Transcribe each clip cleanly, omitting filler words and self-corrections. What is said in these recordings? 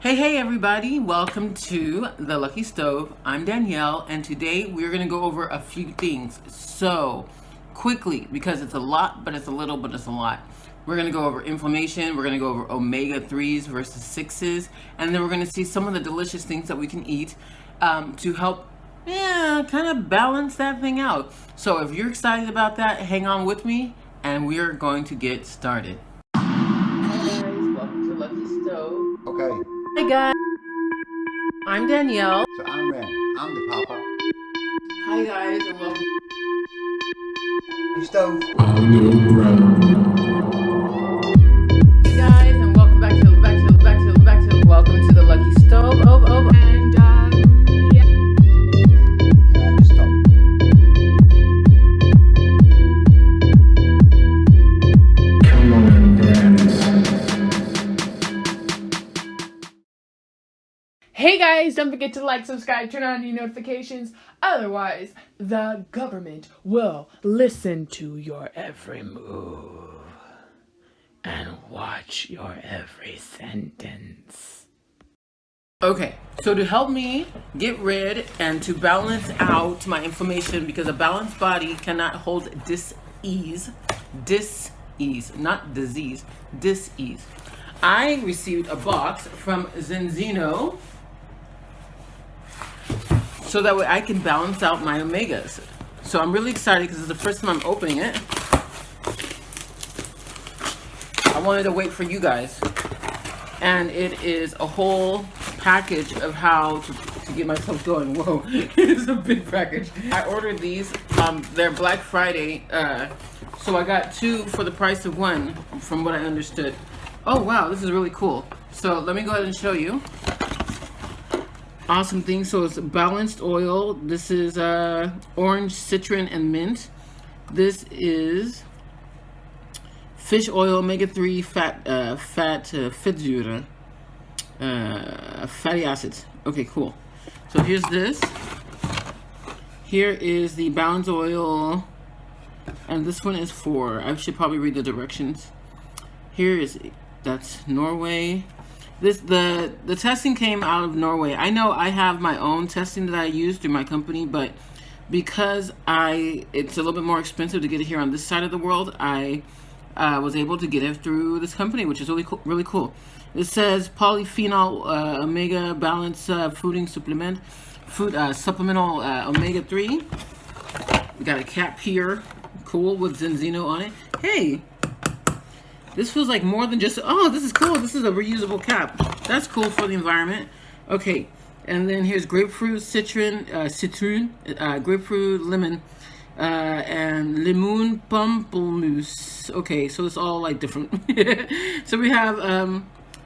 Hey everybody, welcome to The Lucky Stove. I'm Danielle, and today we're going to go over a few things. So, quickly, because it's a lot, but it's a little, but it's a lot. We're going to go over inflammation, we're going to go over omega-3s versus 6s, and then we're going to see some of the delicious things that we can eat to help kind of balance that thing out. So if you're excited about that, hang on with me, and we're going to get started. Hey guys, welcome to Lucky Stove. Okay, Hi guys, I'm Danielle. so I'm Ren. I'm the papa. Hi guys, and welcome. The stove. Hey guys, and welcome back to welcome to the Lucky Stove. And yeah. Just stop. Come on, friends. Hey guys, don't forget to like, subscribe, turn on your notifications. Otherwise, the government will listen to your every move and watch your every sentence. Okay, so to help me get rid and to balance out my inflammation, because a balanced body cannot hold dis-ease, not disease, dis-ease. I received a box from Zinzino so that way I can balance out my omegas. So I'm really excited because it's the first time I'm opening it. I wanted to wait for you guys. And it is a whole package of how to get myself going. Whoa, it's a big package. I ordered these, they're Black Friday, so I got two for the price of one, from what I understood. Oh wow, this is really cool. So let me go ahead and show you. Awesome thing. So it's balanced oil. This is orange, citron, and mint. This is fish oil, omega-3 fatty acids. Okay, cool. So here's this. Here is the balanced oil, and this one is for, I should probably read the directions. That's Norway. The testing came out of Norway. I know I have my own testing that I use through my company, but because it's a little bit more expensive to get it here on this side of the world, I was able to get it through this company, which is really cool. It says polyphenol omega balance fooding supplement, supplemental omega-3. We got a cap here, cool, with Zinzino on it. Hey, this feels like more than just, oh, this is cool. This is a reusable cap. That's cool for the environment. Okay, and then here's grapefruit, citron, grapefruit, lemon, and lemon pamplemousse. Okay, so it's all like different. So we have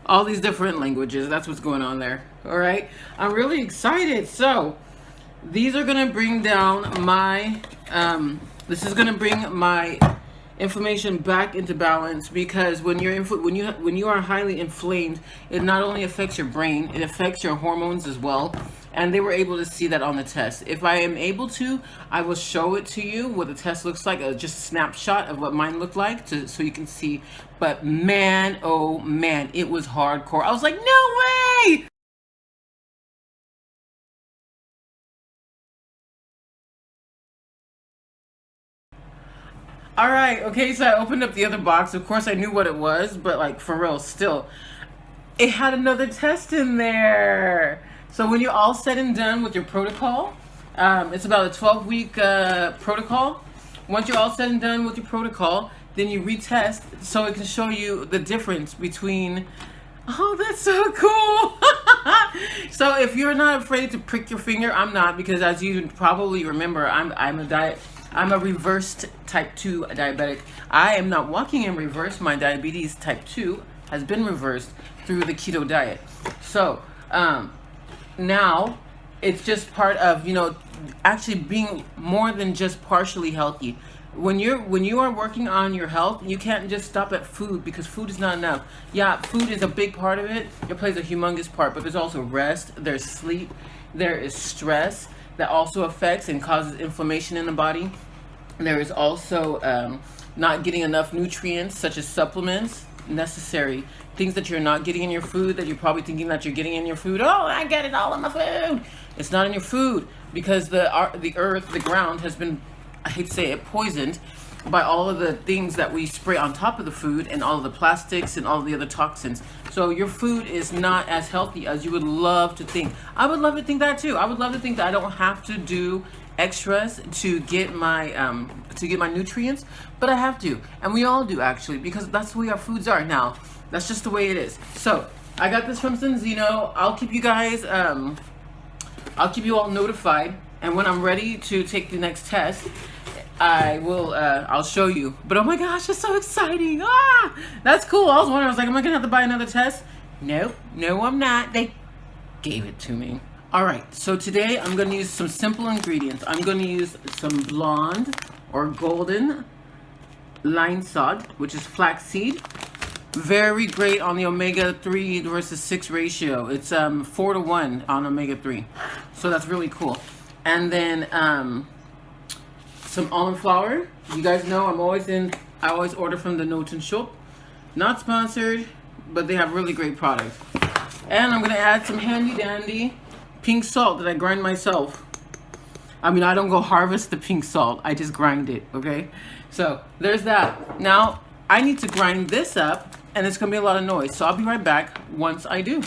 all these different languages. That's what's going on there. All right, I'm really excited. So these are gonna bring down my, this is gonna bring my inflammation back into balance, because when you are highly inflamed, it not only affects your brain, it affects your hormones as well. And they were able to see that on the test. If I am able to, I will show it to you what the test looks like, just a snapshot of what mine looked like, so you can see. But man, oh man, it was hardcore. I was like, no way! All right, okay, so I opened up the other box. Of course, I knew what it was, but like, for real, still, it had another test in there. So when you're all said and done with your protocol, it's about a 12-week protocol. Once you're all said and done with your protocol, then you retest, so it can show you the difference between, oh, that's so cool. So if you're not afraid to prick your finger, I'm not, because as you probably remember, I'm a reversed type 2 diabetic. I am not walking in reverse. My diabetes type 2 has been reversed through the keto diet. So now it's just part of, actually being more than just partially healthy. When you are working on your health, you can't just stop at food, because food is not enough. Yeah, food is a big part of it. It plays a humongous part, but there's also rest, there's sleep, there is stress that also affects and causes inflammation in the body. There is also not getting enough nutrients such as supplements necessary, things that you're not getting in your food that you're probably thinking that you're getting in your food. Oh, I get it all in my food. It's not in your food because the earth, the ground has been, I hate to say it, poisoned by all of the things that we spray on top of the food and all of the plastics and all of the other toxins. So your food is not as healthy as you would love to think. I would love to think that too. I would love to think that I don't have to do extras to get my nutrients, but I have to, and we all do actually, because that's the way our foods are now. That's just the way it is. So I got this from Zinzino. I'll keep you guys, I'll keep you all notified, and when I'm ready to take the next test, I will, I'll show you. But oh my gosh, it's so exciting. Ah, that's cool. I was wondering, I was like, am I gonna have to buy another test? Nope, no I'm not. They gave it to me. All right, so today I'm gonna use some simple ingredients. I'm gonna use some blonde or golden linseed, which is flaxseed. Very great on the omega-3 versus 6 ratio. It's 4 to 1 on omega-3. So that's really cool. And then some almond flour. You guys know I always order from the DeNotenshop. Not sponsored, but they have really great products. And I'm gonna add some handy dandy pink salt that I grind myself. I mean, I don't go harvest the pink salt, I just grind it, okay? So there's that. Now I need to grind this up, and it's gonna be a lot of noise, so I'll be right back once I do.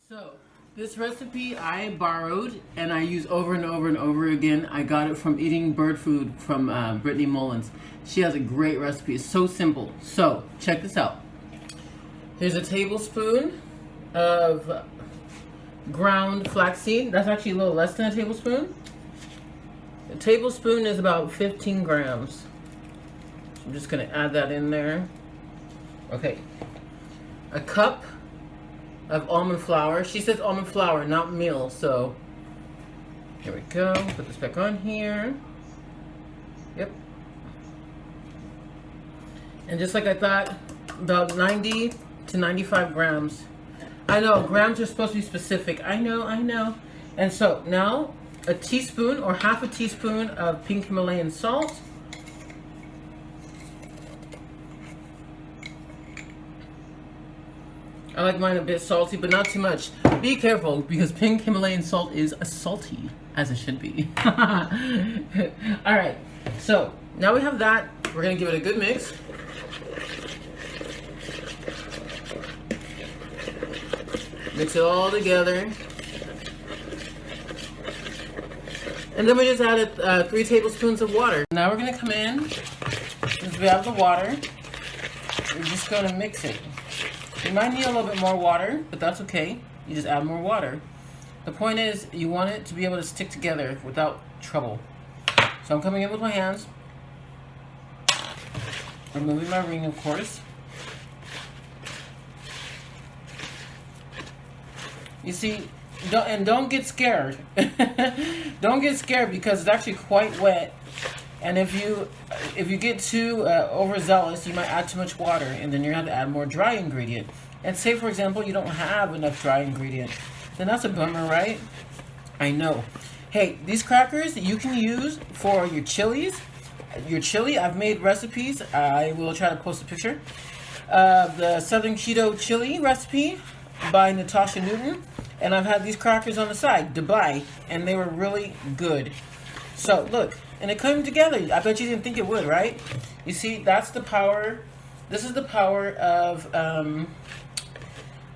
So this recipe I borrowed and I use over and over and over again. I got it from Eating Bird Food from Brittany Mullins. She has a great recipe. It's so simple. So check this out. Here's a tablespoon of ground flaxseed. That's actually a little less than a tablespoon. A tablespoon is about 15 grams. So I'm just gonna add that in there. Okay. A cup of almond flour. She says almond flour, not meal, so here we go. Put this back on here. Yep. And just like I thought, about 90 to 95 grams. I know, grams are supposed to be specific. I know. And so now a teaspoon or half a teaspoon of pink Himalayan salt. I like mine a bit salty, but not too much. Be careful, because pink Himalayan salt is salty, as it should be. All right, so now we have that. We're gonna give it a good mix. Mix it all together. And then we just added 3 tablespoons of water. Now we're gonna come in, since we have the water, we're just gonna mix it. You might need a little bit more water, but that's okay. You just add more water. The point is, you want it to be able to stick together without trouble. So I'm coming in with my hands, removing my ring, of course. You see, don't get scared. Don't get scared, because it's actually quite wet. And if you get too overzealous, you might add too much water, and then you're gonna have to add more dry ingredient. And say, for example, you don't have enough dry ingredient, then that's a bummer, right? I know. Hey, these crackers you can use for your chilies. Your chili, I've made recipes. I will try to post a picture of the Southern Keto chili recipe by Natasha Newton. And I've had these crackers on the side, Dubai, and they were really good. So look, and it came together. I bet you didn't think it would, right? You see, that's the power. This is the power of, oh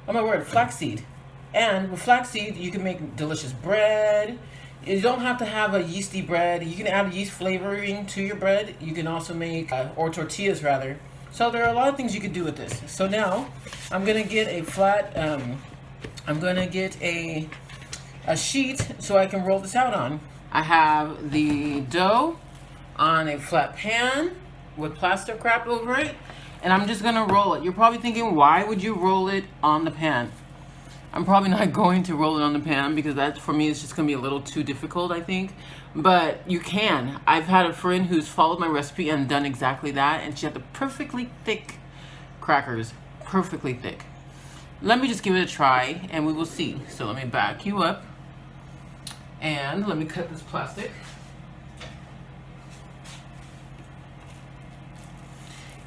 my word, flaxseed. And with flaxseed, you can make delicious bread. You don't have to have a yeasty bread. You can add yeast flavoring to your bread. You can also make, or tortillas rather. So there are a lot of things you could do with this. So now, I'm gonna get a flat, I'm gonna get a sheet so I can roll this out on. I have the dough on a flat pan with plastic wrap over it, and I'm just gonna roll it. You're probably thinking, why would you roll it on the pan? I'm probably not going to roll it on the pan, because that, for me, is just gonna be a little too difficult, I think. But you can. I've had a friend who's followed my recipe and done exactly that, and she had the perfectly thick crackers, perfectly thick. Let me just give it a try, and we will see. So let me back you up. And let me cut this plastic.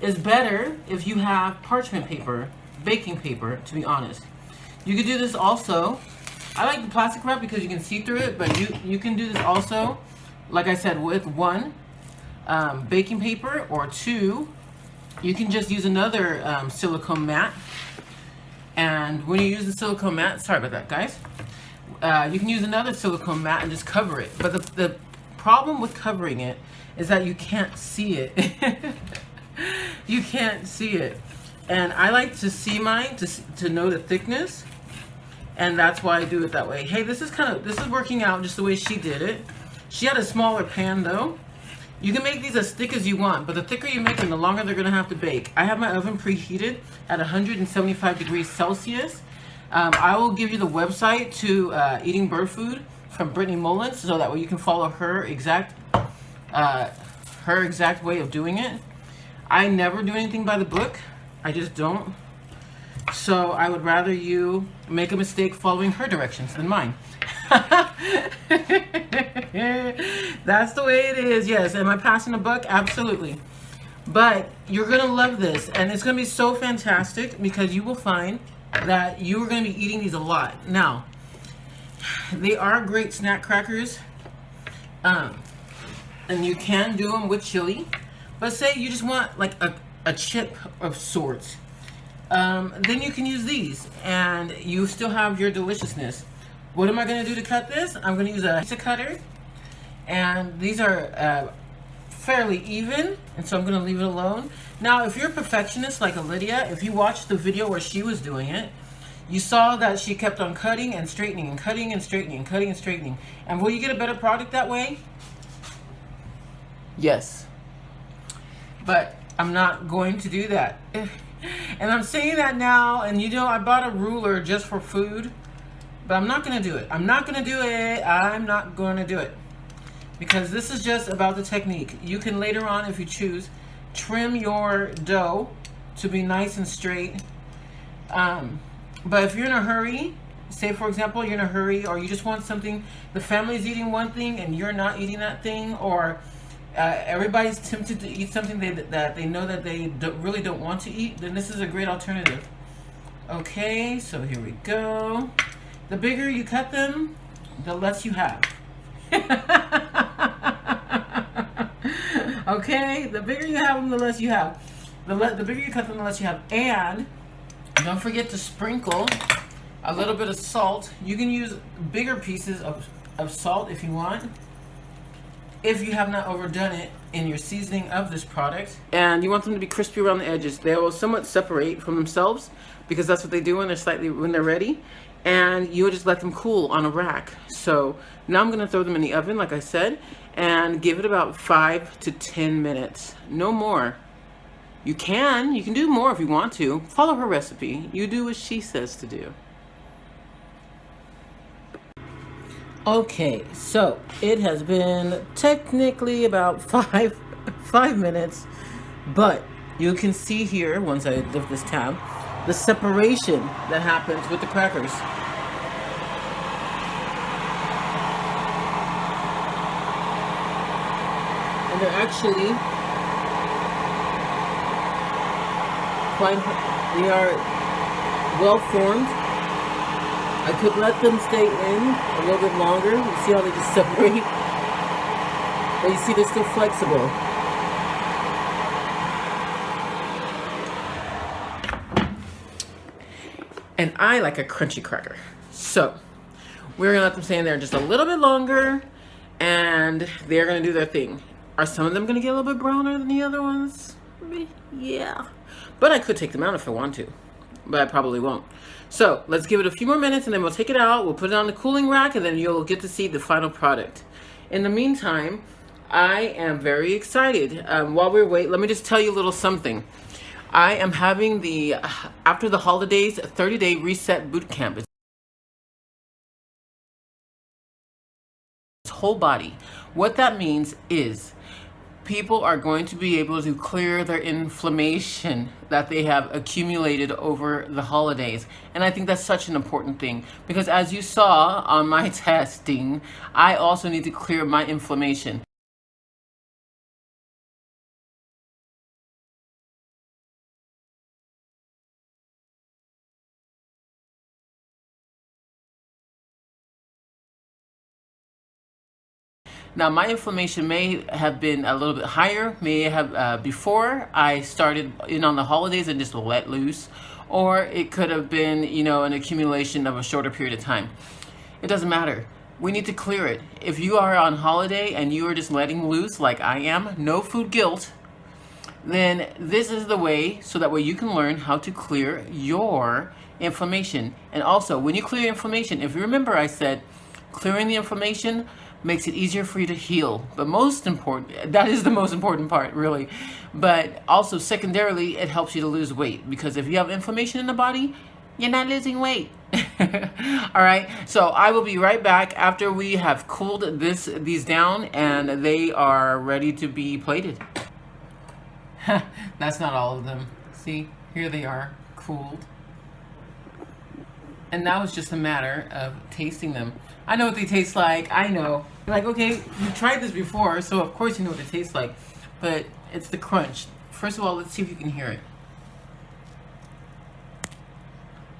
It's better if you have parchment paper, baking paper, to be honest. You could do this also. I like the plastic wrap because you can see through it, but you can do this also, like I said, with one, baking paper, or two, you can just use another silicone mat. And when you use the silicone mat, sorry about that, guys, you can use another silicone mat and just cover it. But the problem with covering it is that you can't see it. You can't see it. And I like to see mine to know the thickness. And that's why I do it that way. Hey, this is working out just the way she did it. She had a smaller pan though. You can make these as thick as you want, but the thicker you make them, the longer they're gonna have to bake. I have my oven preheated at 175 degrees Celsius. I will give you the website to Eating Bird Food from Brittany Mullins, so that way you can follow her exact way of doing it. I never do anything by the book. I just don't. So I would rather you make a mistake following her directions than mine. That's the way it is. Yes. Am I passing a buck? Absolutely. But you're going to love this. And it's going to be so fantastic because you will find that you are going to be eating these a lot. Now, they are great snack crackers. And you can do them with chili. But say you just want like a chip of sorts. Then you can use these and you still have your deliciousness. What am I going to do to cut this? I'm going to use a pizza cutter, and these are fairly even, and so I'm going to leave it alone. Now, if you're a perfectionist like Lydia, if you watched the video where she was doing it, you saw that she kept on cutting and straightening and cutting and straightening and cutting and straightening. And will you get a better product that way? Yes. But I'm not going to do that. And I'm saying that now, and you know, I bought a ruler just for food, but I'm not going to do it. I'm not going to do it. I'm not going to do it. Because this is just about the technique. You can later on, if you choose, trim your dough to be nice and straight. But if you're in a hurry, say for example, you're in a hurry, or you just want something, the family's eating one thing and you're not eating that thing, or everybody's tempted to eat something that they know that they really don't want to eat, then this is a great alternative. Okay, so here we go. The bigger you cut them, the less you have. Okay, the bigger you have them, the less you have. The bigger you cut them, the less you have. And don't forget to sprinkle a little bit of salt. You can use bigger pieces of salt if you want, if you have not overdone it in your seasoning of this product. And you want them to be crispy around the edges. They will somewhat separate from themselves because that's what they do when they're ready. And you would just let them cool on a rack. So now I'm gonna throw them in the oven, like I said, and give it about 5 to 10 minutes, no more. You can do more if you want to. Follow her recipe. You do what she says to do. Okay, so it has been technically about five minutes, but you can see here, once I lift this tab, the separation that happens with the crackers. And they're actually they are well formed. I could let them stay in a little bit longer. You see how they just separate? But you see they're still flexible. And I like a crunchy cracker. So we're gonna let them stay in there just a little bit longer, and they're gonna do their thing. Are some of them gonna get a little bit browner than the other ones? Yeah. But I could take them out if I want to, but I probably won't. So let's give it a few more minutes and then we'll take it out, we'll put it on the cooling rack, and then you'll get to see the final product. In the meantime, I am very excited. While we're waiting, let me just tell you a little something. I am having the, after the holidays, 30-day reset boot camp. It's whole body. What that means is people are going to be able to clear their inflammation that they have accumulated over the holidays. And I think that's such an important thing, because as you saw on my testing, I also need to clear my inflammation. Now, my inflammation may have been a little bit higher, may have before I started in on the holidays and just let loose, or it could have been, you know, an accumulation of a shorter period of time. It doesn't matter. We need to clear it. If you are on holiday and you are just letting loose like I am, no food guilt, then this is the way, so that way you can learn how to clear your inflammation. And also, when you clear inflammation, if you remember I said clearing the inflammation makes it easier for you to heal. But most important, that is the most important part, really. But also secondarily, it helps you to lose weight, because if you have inflammation in the body, you're not losing weight. All right, so I will be right back after we have cooled these down and they are ready to be plated. That's not all of them. See, here they are, cooled. And now it's just a matter of tasting them. I know what they taste like. I know. You're like, okay, you tried this before, so of course you know what it tastes like. But it's the crunch. First of all, let's see if you can hear it.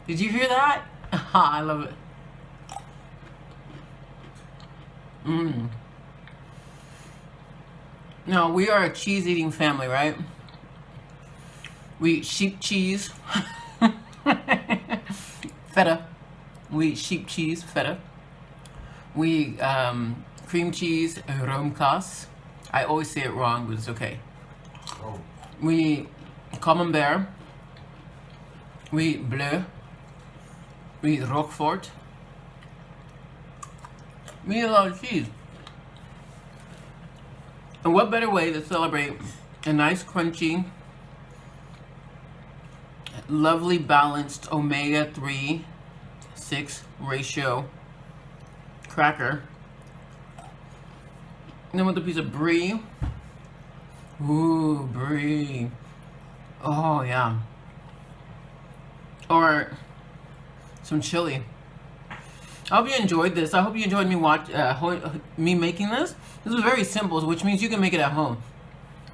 Did you hear that? I love it. Now, we are a cheese-eating family, right? We eat sheep cheese. Feta. We eat sheep cheese, feta. We cream cheese, roomkaas. I always say it wrong, but it's okay. Oh. We camembert. We eat bleu. We eat roquefort. We eat a lot of cheese. And what better way to celebrate a nice, crunchy, lovely balanced omega-3 6 ratio cracker, and then with a piece of brie. Ooh, brie. Oh yeah. Or some chili. I hope you enjoyed this. I hope you enjoyed me making this. This is very simple, which means you can make it at home.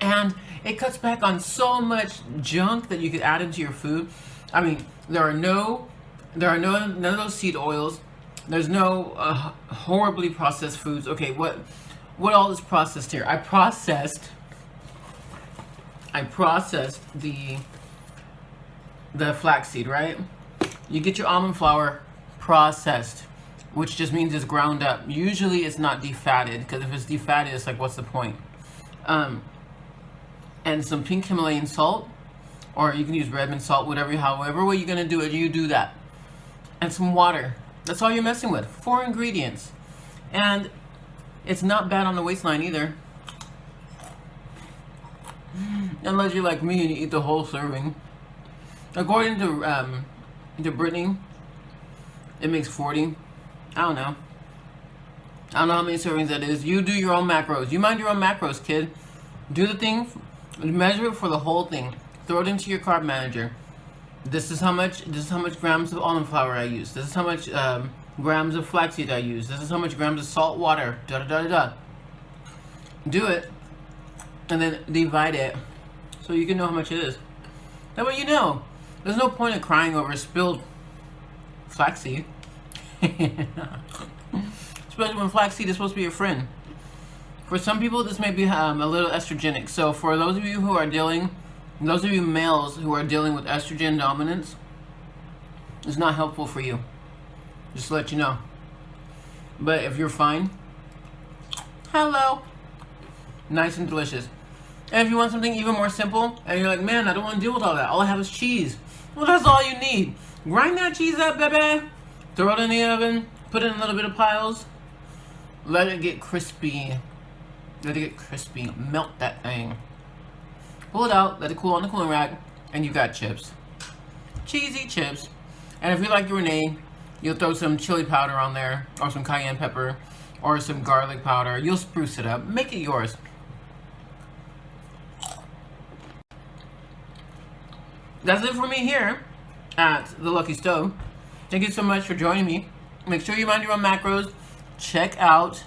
And it cuts back on so much junk that you could add into your food. I mean, there are none of those seed oils. There's no horribly processed foods. Okay, what all is processed here? I processed the flaxseed, right? You get your almond flour processed, which just means it's ground up. Usually it's not defatted, because if it's defatted, it's like, what's the point? And some pink Himalayan salt, or you can use Redmond salt, however way you're gonna do it, you do that. And some water. That's all you're messing with. 4 ingredients. And it's not bad on the waistline either. Unless you're like me and you eat the whole serving. According to Brittany, it makes 40. I don't know how many servings that is. You do your own macros. You mind your own macros, kid. Do the thing, measure it for the whole thing. Throw it into your carb manager. This is how much grams of almond flour I use. This is how much grams of flaxseed I use. This is how much grams of salt water. Da da da da da. Do it, and then divide it, so you can know how much it is. That way you know. There's no point in crying over spilled flaxseed. Especially when flaxseed is supposed to be your friend. For some people, this may be a little estrogenic. So for those of you males who are dealing with estrogen dominance, it's not helpful for you. Just to let you know. But if you're fine, hello. Nice and delicious. And if you want something even more simple, and you're like, man, I don't want to deal with all that. All I have is cheese. Well, that's all you need. Grind that cheese up, baby. Throw it in the oven. Put it in a little bit of piles. Let it get crispy. Melt that thing. Pull it out. Let it cool on the cooling rack. And you got chips. Cheesy chips. And if you like your Renee, you'll throw some chili powder on there. Or some cayenne pepper. Or some garlic powder. You'll spruce it up. Make it yours. that's it for me here at the Lucky Stove. Thank you so much for joining me. Make sure you mind your own macros. Check out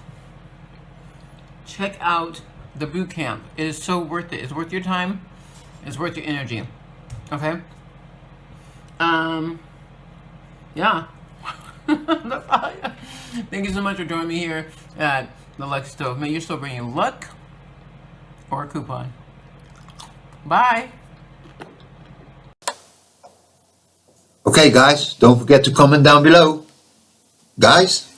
the boot camp. It is so worth it. It's worth your time. It's worth your energy. Okay. Yeah. Thank you so much for joining me here at the Lucky Stove. May your stove bring you luck or a coupon. Bye. Okay, guys, don't forget to comment down below. Guys?